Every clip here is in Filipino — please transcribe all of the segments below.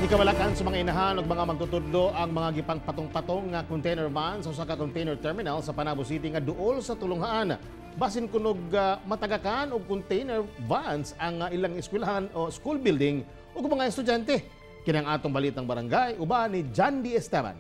Gikawalakan sa mga inahan ug mga magtutudlo ang mga gipang patong-patong nga container van sa usa ka container terminal sa Panabo City nga duol sa Tulunghaan. Basin kunog matagakan og container vans ang ilang eskwelahan o school building ug mga estudyante. Kini ang atong balitang barangay uban ni John D. Esteban.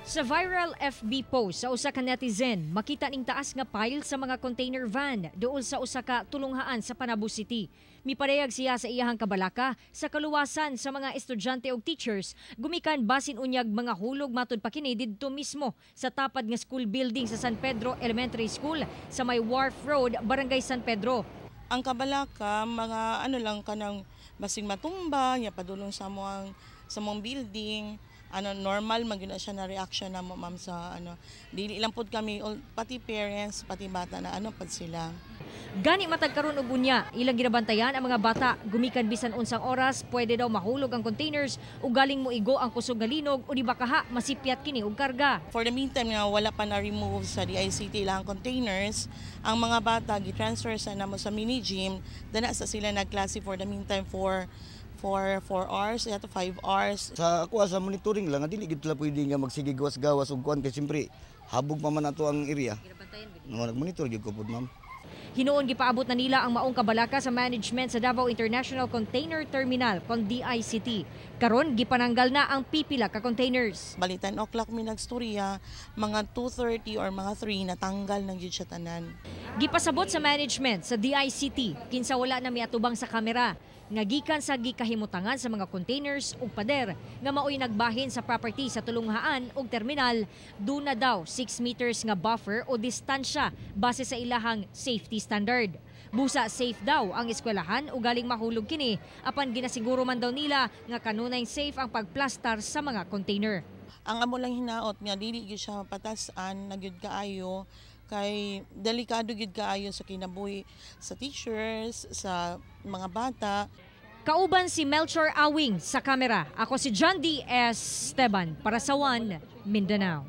Sa viral FB post sa usa ka netizen, makita ning taas nga pile sa mga container van duol sa usa ka tulunghaan sa Panabo City. Miparehag siya sa iyahang kabalaka sa kaluwasan sa mga estudyante ug teachers gumikan basin unyag mga hulog matud pa kini didto mismo sa tapad nga school building sa San Pedro Elementary School sa may Wharf Road, Barangay San Pedro. Ang kabalaka mga lang kanang basing matumba nya padulong sa mong building. Normal magyud siya na reaction na mo ma'am sa dili lang pud kami pati parents pati bata na pad sila. Gani matag karon og unya ilang ginabantayan ang mga bata gumikan bisan unsang oras pwede daw mahulog ang containers ug galing mo igo ang kusog nga linog o di bakaha masipyat kini og karga. For the meantime nga wala pa na remove sa DICT lang containers, ang mga bata gi-transfer sa namo sa mini gym dana sa sila nagklase for the meantime for 4 hours, 5 hours. Sa ako sa monitoring lang, dili gid sila pwede nga magsigigawas-gawas og kuan kay siyempre habog pa man ato ang area. Nagmonitor gyud ko pud ma'am. Hinuon gipaabot na nila ang maong kabalaka sa management sa Davao International Container Terminal kon DICT. Karon gipananggal na ang pipila ka containers. Bali 10 o'clock mi nagstorya, mga 2:30 or mga 3 natanggal na gyud siya tanan. Gipasabot sa management sa DICT kinsa wala na miatubang sa kamera nga gikan sa gikahimutangan sa mga containers ug pader nga maoy nagbahin sa property sa tulunghaan ug terminal, duna daw 6 meters nga buffer o distansya base sa ilahang safety standard. Busa safe daw ang eskwelahan ug galing mahulog kini apan ginasiguro man daw nila nga kanunay safe ang pagplastar sa mga container. Ang amo lang hinaot nga dili gyud siya patasan na gyud kaayo kay delikado gyud kaayo sa kinabuhi sa teachers, sa mga bata. Kauban si Melchor Awing sa kamera. Ako si John D. Esteban para sa One Mindanao.